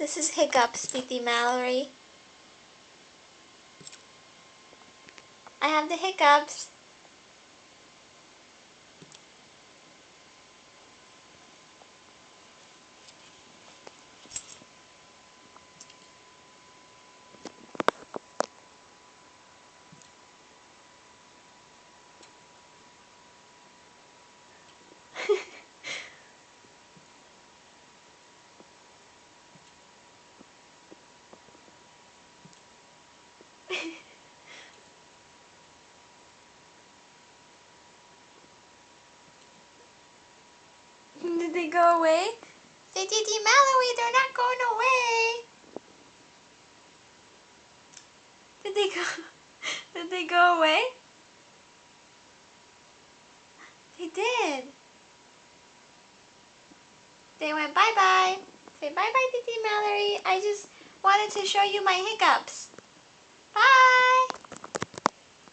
This is hiccups, Titi Malorie. I have the hiccups. Did they go away? Say, Titi Malorie, they're not going away. Did they go? Did they go away? They did. They went bye-bye. Say bye-bye, Titi Malorie. I just wanted to show you my hiccups.